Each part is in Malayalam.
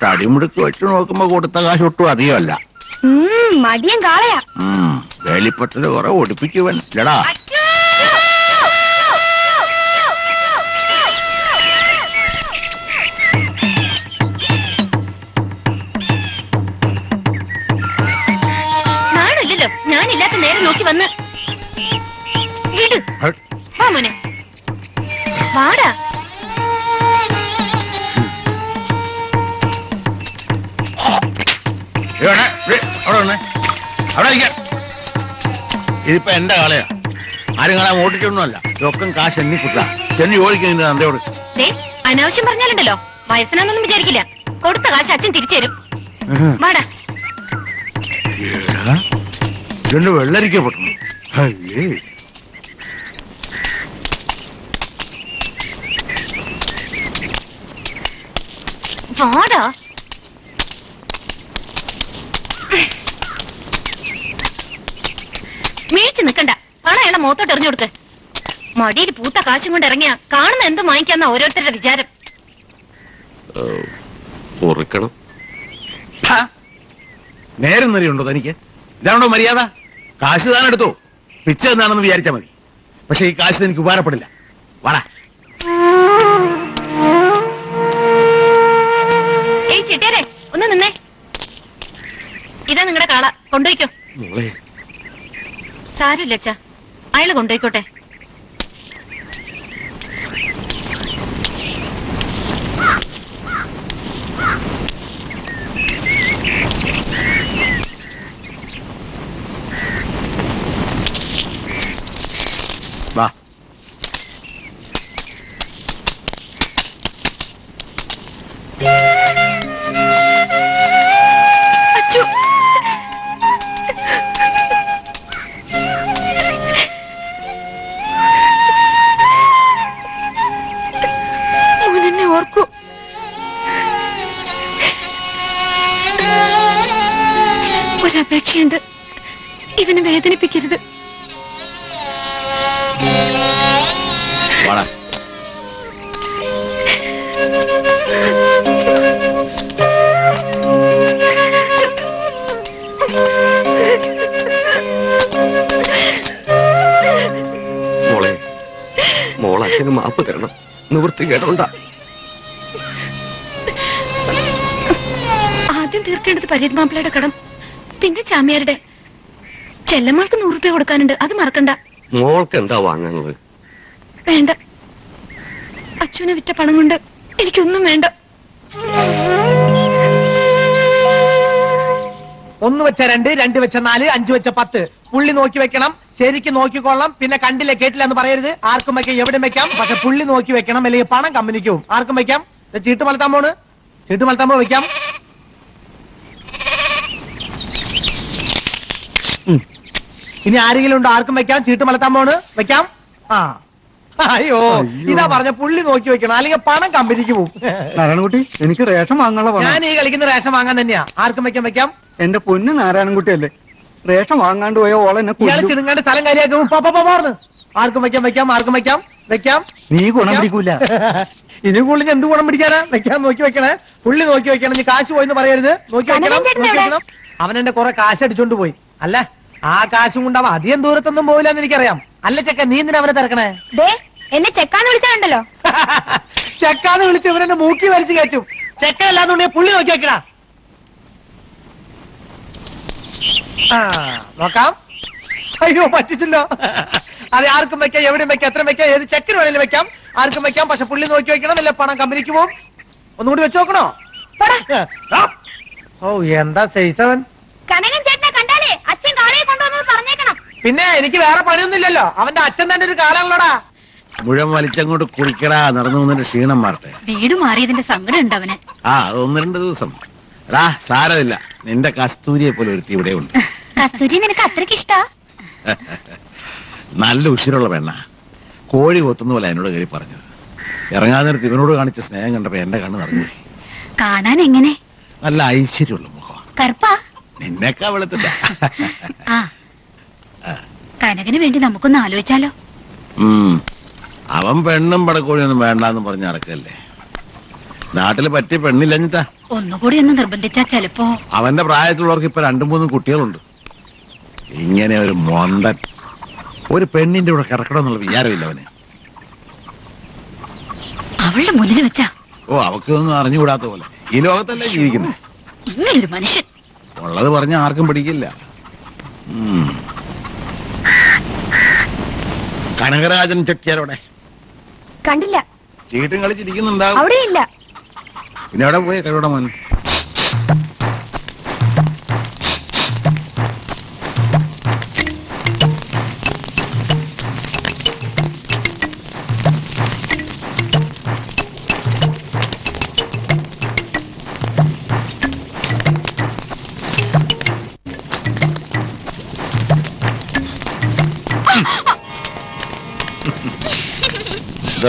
തടിമുടുക്ക് വെച്ച് നോക്കുമ്പോ കൊടുത്ത കാശ് ഒട്ടും അധികമല്ല. മടിയൻ കാളയാ. വേലിപ്പട്ടല് കുറെ ഒടിപ്പിക്കുവൻ ലടാ. നാണില്ലല്ലോ, ഞാനില്ലാത്ത നേരം നോക്കി വന്ന് വീട് വാ മോനെ, വാടാ. ഇതിപ്പോ എന്റെ കാളയാ, ആരും കാളെ ഓടിച്ചൊന്നുമല്ല. ചൊക്കം കാശ് എണ്ണി കുട്ടാ ചെന്നി ഓടിക്കുന്നത് അന്തയോട്. അനാവശ്യം പറഞ്ഞാലുണ്ടല്ലോ, വയസ്സനാന്നൊന്നും വിചാരിക്കില്ല. കൊടുത്ത കാശ് അച്ഛൻ തിരിച്ചു തരും. വാടാ. ഇതുകൊണ്ട് വെള്ളരിക്കപ്പെട്ടു. വാടാ. വീഴ്ച നിക്കണ്ട, പണം അയാളെ മുഖത്തോട്ട് എറിഞ്ഞു കൊടുക്ക്. മടിയിൽ പൂത്ത കാശും കൊണ്ട് ഇറങ്ങിയ കാണുന്ന എന്തും വാങ്ങിക്കാന്ന ഓരോരുത്തരുടെ വിചാരം. നേരം നിറയുണ്ടോ തനിക്ക്? ഇതാണോ മര്യാദ? കാശ് താൻ എടുത്തോ, പിച്ച എന്നാണെന്ന് വിചാരിച്ചാ മതി. പക്ഷെ ഈ കാശ് എനിക്ക് ഉപകാരപ്പെടില്ല. വാടാ. ഏയ് ചിട്ടേരെ, ഒന്ന് നിന്നേ. ഇതാ നിങ്ങളുടെ കാള, കൊണ്ടുപോയിക്കോ. സാരമില്ല അച്ഛാ, അയാള് കൊണ്ടുപോയിക്കോട്ടെ. വാ. അച്ചു, മോനെന്നെ ഓർക്കൂ. ഒരപേക്ഷയുണ്ട്, ഇവനെ വേദനിപ്പിക്കരുത്. വാടാ. മോളെ, മോൾ അച്ഛന് മാപ്പ് തരണം. നിവൃത്തി കേട്ടോണ്ട. ആദ്യം തീർക്കേണ്ടത് പരീത്മാപ്പിളയുടെ കടം, പിന്നെ ചാമിയാരുടെ. ചെല്ലമ്മൾക്ക് 100 രൂപ കൊടുക്കാനുണ്ട്, അത് മറക്കണ്ട. മോൾക്ക് എന്താ വാങ്ങുന്നത്? വേണ്ട, അച്ഛനെ വിറ്റ പണം കൊണ്ട് എനിക്കൊന്നും വേണ്ട. 1 വെച്ച 2, 2 വെച്ച 4, 5 വെച്ച 10. പുള്ളി നോക്കി വെക്കണം, ശരിക്ക് നോക്കിക്കൊള്ളാം. പിന്നെ കണ്ടില്ല കേട്ടില്ല എന്ന് പറയരുത്. ആർക്കും വെക്കാം, എവിടെ വെക്കാം, പക്ഷെ പുള്ളി നോക്കി വെക്കണം, അല്ലെങ്കിൽ പണം കമ്പനിക്ക് പോകും. ആർക്കും വെക്കാം. ചീട്ട് മലത്താൻ പോണ്, ചീട്ട് മലത്താൻ പോ വെക്കാം. ഇനി ആരെങ്കിലും ഉണ്ടോ? ആർക്കും വെക്കാം. ചീട്ട് മലത്താൻ പോണ്, വെക്കാം. ആ അയ്യോ, ഇതാ പറഞ്ഞ പുള്ളി നോക്കി വെക്കണം, അല്ലെങ്കിൽ പണം കമ്പനിക്ക് പോകും. നാരായണൻകുട്ടി, എനിക്ക് റേഷൻ വാങ്ങാനുള്ള ഞാൻ ഈ കളിക്കുന്ന റേഷൻ വാങ്ങാൻ തന്നെയാ. ആർക്കും വെക്കാം, വെക്കാം. എന്റെ പൊന്ന് നാരായണൻകുട്ടി അല്ലേ, റേഷൻ വാങ്ങാണ്ട് പോയ ഓളെന്നെ ഇയാളെ ചിടുങ്ങാണ്ട് സ്ഥലം കാര്യമാക്കും. ആർക്കും വെക്കാം, വെക്കാം. ആർക്കും വെക്കാം, വെക്കാം. നീ ഗുണം പിടിക്കൂല. ഇനി പുള്ളിന് എന്ത് ഗുണം പിടിക്കാനാ? വെക്കാൻ നോക്കി വെക്കണേ, പുള്ളി നോക്കി വെക്കണം. നീ കാശ് പോയിന്ന് പറയരുത്. നോക്കി വെക്കണം. അവൻ എന്റെ കുറെ കാശ് അടിച്ചോണ്ട് പോയി. അല്ല, ആ കാശും കൊണ്ട് അവൻ അധികം ദൂരത്തൊന്നും പോവില്ലെന്ന് എനിക്കറിയാം. അല്ല ചെക്ക, നീ എന്തിനാ അവനെ തിരക്കണേ? എന്നെ ചെക്കാന്ന് വിളിച്ചാണ്ടല്ലോ. ചെക്കാന്ന് വിളിച്ച് ഇവനെന്നെ മൂക്കി വലിച്ചു കയറ്റും. ചെക്ക അല്ലാന്നുണ്ടെങ്കിൽ പുള്ളി നോക്കി വെക്കണ. നോക്കാം. അയ്യോ, പറ്റിച്ചല്ലോ. അത് ആർക്കും വെക്കാം, എവിടെയും വെക്കാം, എത്ര വെക്കാം, ഏത് ചെക്കിന് വേണേലും വെക്കാം. ആർക്കും വെക്കാം, പക്ഷെ പുള്ളി നോക്കി വെക്കണം, അല്ലെ പണം കമ്പനിക്ക് പോകും. ഒന്നുകൂടി വെച്ച് നോക്കണോ? ഓ, എന്താ സൈസവൻ. കനകൻ ചേട്ടനെ കണ്ടാലേ അച്ഛൻ കാളയെ കൊണ്ടുവന്നത് പറഞ്ഞേക്കണം. പിന്നെ എനിക്ക് വേറെ പണിയൊന്നുമില്ലല്ലോ. അവന്റെ അച്ഛൻ തന്നെ ഒരു കാളയുള്ളടാ. മുഴം വലിച്ചങ്ങോട്ട് കുടിക്കടാ, നടന്നു വന്നിട്ട് ക്ഷീണം മാറട്ടെ. വീട് മാറിയതിന്റെ സങ്കടം ഉണ്ട് അവന്. ആ, അത് 1-2 ദിവസം. എടാ, സാരമില്ല, നിന്റെ കസ്തൂരിയെ പോലെ ഒരുത്തി ഇവിടെ ഉണ്ട്. കസ്തൂരി നിനക്ക് അത്രയ്ക്ക് ഇഷ്ടാ? നല്ല ഉഷിരുള്ള പെണ്ണ. കോഴി കൊത്തുന്ന പോലെ എന്നോട് കയറി പറഞ്ഞത്. ഇറങ്ങാൻ നേരത്ത് ഇവനോട് കാണിച്ച സ്നേഹം കണ്ടപ്പോ എന്റെ കണ്ണ് നിറഞ്ഞു. കാണാൻ എങ്ങനെ? നല്ല ഐശ്വര്യമുള്ള മുഖം. കറുപ്പാ? നിന്നെക്കാ വെളുത്തിട്ട. ആ, കനകന് വേണ്ടി നമുക്കൊന്ന് ആലോചിച്ചാലോ? അവൻ പെണ്ണും പടക്കോഴിയൊന്നും വേണ്ടാന്ന് പറഞ്ഞ് നടക്കല്ലേ. നാട്ടില് പറ്റിയ പെണ്ണില്ലഞ്ഞിട്ടാ. ഒന്നുകൂടി ഒന്ന് നിർബന്ധിച്ചാ ചെലപ്പോ. അവന്റെ പ്രായത്തിലുള്ളവർക്ക് ഇപ്പൊ 2-3 കുട്ടികളുണ്ട്. ഇങ്ങനെ ഒരു മൊന്തൻ ഒരു പെണ്ണിന്റെ കൂടെ കിടക്കണമെന്നുള്ള വിചാരമില്ല അവന്. അവളുടെ മുന്നിൽ വെച്ചാ ഓ, അവക്കൊന്നും അറിഞ്ഞുകൂടാത്ത പോലെ. ഈ ലോകത്തല്ലേ ജീവിക്കുന്നത്. ഇങ്ങനൊരു മനുഷ്യൻ. ഉള്ളത് പറഞ്ഞ ആർക്കും പിടിക്കില്ല. കനകരാജൻ ചെട്ടിയാരോടെ കണ്ടില്ല. ചീട്ടും കളിച്ചിരിക്കുന്നുണ്ടാവും. അവിടെ ഇല്ല. പിന്നെ അവിടെ പോയി കഴിവിടെ മോൻ.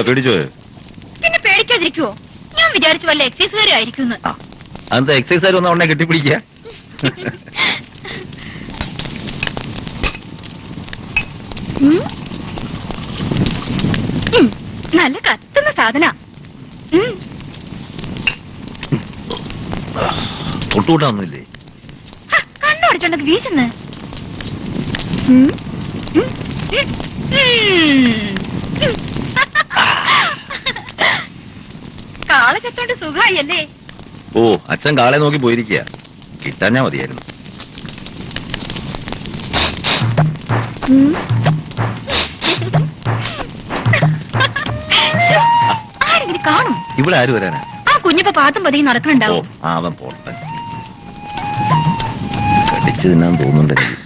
പേടിച്ചോ? പിന്നെ പേടിക്കാതിരിക്കുവോ? ഞാൻ വിചാരിച്ചു വല്ല എക്സൈസുകാരും ആയിരിക്കും. അതെന്താ എക്സൈസുകാർ വന്ന ഉടനെ കെട്ടിപ്പിടിക്കുക? നല്ല കത്തുന്ന സാധന. തൊട്ടുകൂട്ടാന്നില്ലേ? കണ്ണോടിച്ചോണ്ടൊക്കെ വീശുന്നു. കാള ചത്തോണ്ട് സുഖായല്ലേ? ഓ, അച്ഛൻ കാളെ നോക്കി പോയിരിക്കുക. കിട്ടാഞ്ഞാ മതിയായിരുന്നു. ആരെങ്കിലും കാണും? ഇവിടെ ആര് വരാനാ? ആ കുഞ്ഞിപ്പോ പാത്തും പതിയും ഓ, നടക്കുന്നുണ്ടാവും. അവൻ പോട്ടെ. കടിച്ചു തിന്നാൻ തോന്നുന്നുണ്ട് എനിക്ക്.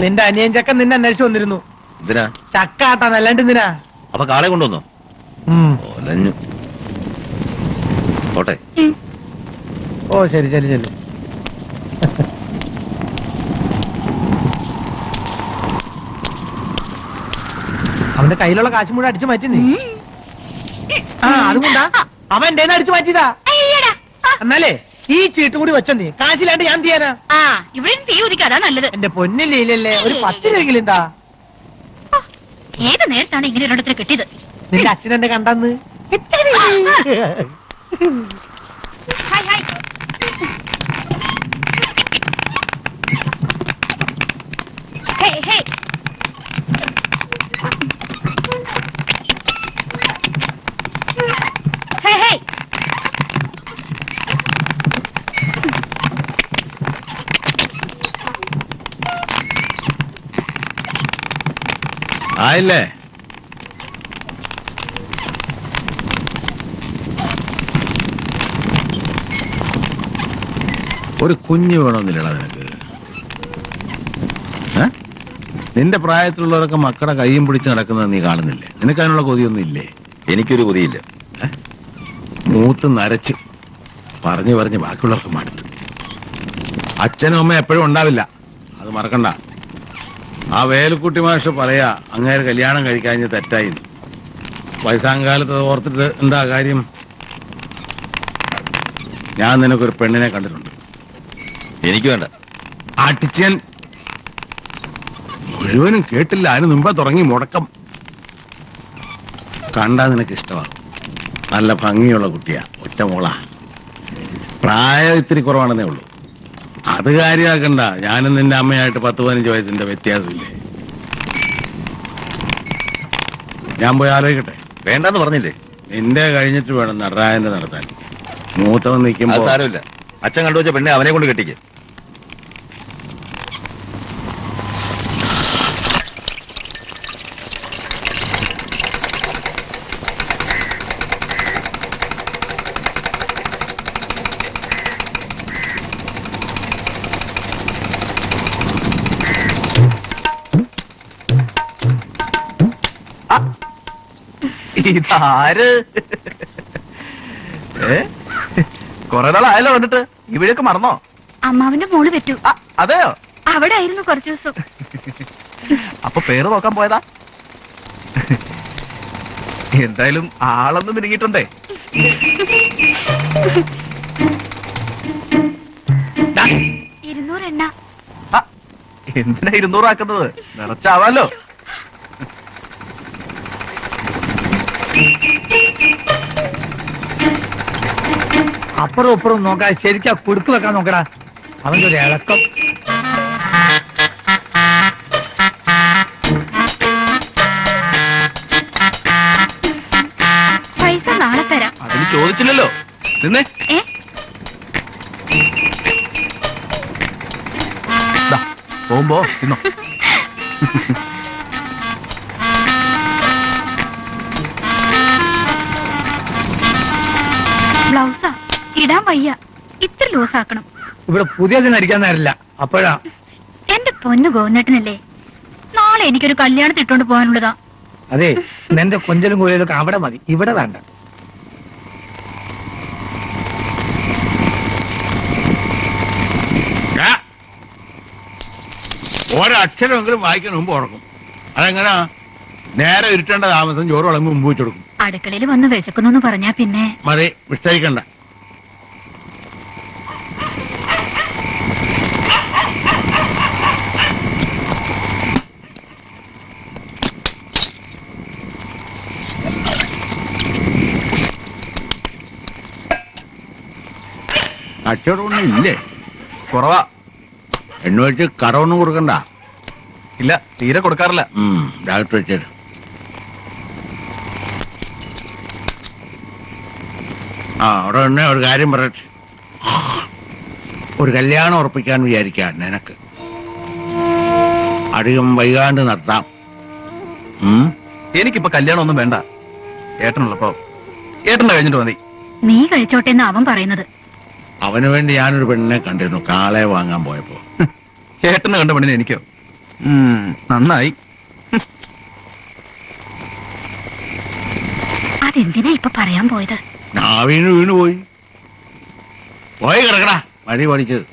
നിന്റെ അനിയൻ ചക്കൻ നിന്നെ അന്വേഷിച്ചു വന്നിരുന്നു. എന്തിനാ? ചക്ക ആട്ടാൻ അല്ലാണ്ട് എന്തിനാ? അപ്പൊ കാളെ കൊണ്ടുവന്നോ? ഓലഞ്ഞു. പോട്ടെ. ഓ ശരി ശരി ശരി. അവന്റെ കയ്യിലുള്ള കാശ് മുഴുവൻ അടിച്ചു മാറ്റി നീ. ആ അതുകൊണ്ടാ അവൻ എന്റെ അടിച്ചു മാറ്റിയതാ. എന്നാലേ ഈ ചീട്ടും കൂടി വെച്ചോ നീ. കാശില്ലാണ്ട് ഞാൻ ചെയ്യാനാ? ആ, ഇവിടെ തീ ഉദിക്കാതാ നല്ലത്. എന്റെ പൊന്നില്ലേ ഒരു 10 രൂപയെങ്കിലും എന്താ? ഏത് നേരത്താണ് ഇങ്ങനെ ഒരിടത്തിൽ കിട്ടിയത്? നിന്റെ അച്ഛൻ എന്നെ കണ്ടെന്ന്. Hi hi. Hey hey. Hey hey. ആയില്ലേ? ഒരു കുഞ്ഞ് വേണമെന്നില്ലടാ നിനക്ക്? നിന്റെ പ്രായത്തിലുള്ളവരൊക്കെ മക്കളുടെ കയ്യും പിടിച്ച് നടക്കുന്നത് നീ കാണുന്നില്ലേ? നിനക്ക് അതിനുള്ള കൊതിയൊന്നും ഇല്ലേ? എനിക്കൊരു കൊതിയില്ല. മൂത്ത് നരച്ച് പറഞ്ഞു പറഞ്ഞ് ബാക്കിയുള്ളവർക്ക് മടുത്ത്. അച്ഛനും അമ്മയും എപ്പോഴും ഉണ്ടാവില്ല, അത് മറക്കണ്ട. ആ വേലുക്കുട്ടി മാഷ് പറയാ അങ്ങേര് കല്യാണം കഴിക്കാഞ്ഞ് തെറ്റായി. വയസ്സാങ്കാലത്ത് അത് ഓർത്തിട്ട് എന്താ കാര്യം? ഞാൻ നിനക്കൊരു പെണ്ണിനെ കണ്ടിട്ടുണ്ട്. എനിക്ക് വേണ്ട. അടിച്ചൻ മുഴുവനും കേട്ടില്ല, അതിന് മുമ്പേ തുടങ്ങി മുടക്കം. കണ്ടാ നിനക്ക് ഇഷ്ടമാകും. നല്ല ഭംഗിയുള്ള കുട്ടിയാ, ഒറ്റ മോളാ. പ്രായം ഇത്തിരി കുറവാണെന്നേ ഉള്ളൂ. അത് കാര്യമാക്കണ്ട. ഞാനും നിന്റെ അമ്മയായിട്ട് 10-15 വയസ്സിന്റെ വ്യത്യാസമില്ലേ? ഞാൻ പോയി ആലോചിക്കട്ടെ. വേണ്ടെന്ന് പറഞ്ഞില്ലേ? നിന്റെ കഴിഞ്ഞിട്ട് വേണം നടരാജന്റെ നടത്താൻ. മൂത്തവൻ അത് നിൽക്കുമ്പോ സാരമില്ല. അച്ഛൻ കണ്ടുവച്ച പെണ്ണെ അവനെ കൊണ്ട് കെട്ടിക്ക്. ഇതാര് കൊറേ നാളായല്ലോ വന്നിട്ട് ഇവിടെയൊക്കെ മറന്നോ? അമ്മാവിന്റെ മോള് പറ്റൂ. അതെയോ? അവിടെ ആയിരുന്നു കുറച്ചു ദിവസം. അപ്പൊ പേര് നോക്കാൻ പോയതാ? എന്തായാലും ആളൊന്നും മിനുങ്ങിയിട്ടുണ്ടേ. ദാ, 200 എണ്ണ. ആ, എന്തിനാ 200 ആക്കുന്നത്? നിറച്ചാവാലോ. അപ്പുറം ഇപ്പുറം നോക്കാൻ ശരിക്കാ കുടുക്ക് വെക്കാൻ നോക്കടാ. അവന്റെ ഒരു ഇളക്കം. പൈസ നാളെ തരാം. അതിന് ചോദിച്ചില്ലല്ലോ. നിന്നേ. ഏ ദാ, പോകുമ്പോ തിന്നോ. ബ്ലൗസാ ഇടാൻ വയ്യ. ഇത്ര ലൂസ് ആക്കണം. ഇവിടെ പുതിയതിന് അടിക്കാൻ നേരില്ല. അപ്പോഴാ എന്റെ പൊന്നു ഗോവിന്ദേട്ടനല്ലേ, നാളെ എനിക്കൊരു കല്യാണത്തിന് ഇട്ടോണ്ട് പോകാനുള്ളതാ. അതെ, നിന്റെ കൊഞ്ചലും കോയിലൊക്കെ അവിടെ മതി, ഇവിടെ വേണ്ട. ഒരക്ഷരമെങ്കിലും വായിക്കാൻ മുമ്പ് ഉറക്കും. അതെങ്ങനാ? നേരെ ഇരുട്ടേണ്ട താമസം ചോറ് വിളമ്പ് മുമ്പ് വെച്ച് കൊടുക്കും. അടുക്കളയിൽ വന്ന് വിശക്കുന്നു പറഞ്ഞാ പിന്നെ മതി, വിസ്തരിക്കണ്ട. കച്ചവടമൊന്നും ഇല്ലേ? കുറവാ. എണ്ണ വെച്ച് കടമൊന്നും കൊടുക്കണ്ട. ഇല്ല, തീരെ കൊടുക്കാറില്ല. ഡയറക്റ്റ് വെച്ചേര്. അവിടെ തന്നെ ഒരു കാര്യം പറയട്ടെ. ഒരു കല്യാണം ഉറപ്പിക്കാൻ വിചാരിക്കാൻ നിനക്ക് അധികം വൈകാണ്ട് നടത്താം. എനിക്കിപ്പോ കല്യാണം ഒന്നും വേണ്ട. ഏട്ടനുള്ളപ്പോ ഏട്ടന്റെ കഴിഞ്ഞിട്ട് മതി. നീ കഴിച്ചോട്ടെ എന്ന് അവൻ പറയുന്നത്. അവന് വേണ്ടി ഞാനൊരു പെണ്ണിനെ കണ്ടിരുന്നു കാളയെ വാങ്ങാൻ പോയപ്പോ. ഏട്ടന് കണ്ട പെണ്ണിനെ എനിക്കോ? നന്നായി. അതെന്തിനാ ഇപ്പൊ പറയാൻ പോയത്? നാവീണ് വീണു പോയി കിടക്കടാ വഴി പഠിച്ചത്.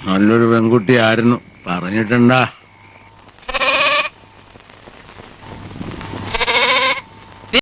നല്ലൊരു പെൺകുട്ടി ആയിരുന്നു, പറഞ്ഞിട്ടുണ്ടാ.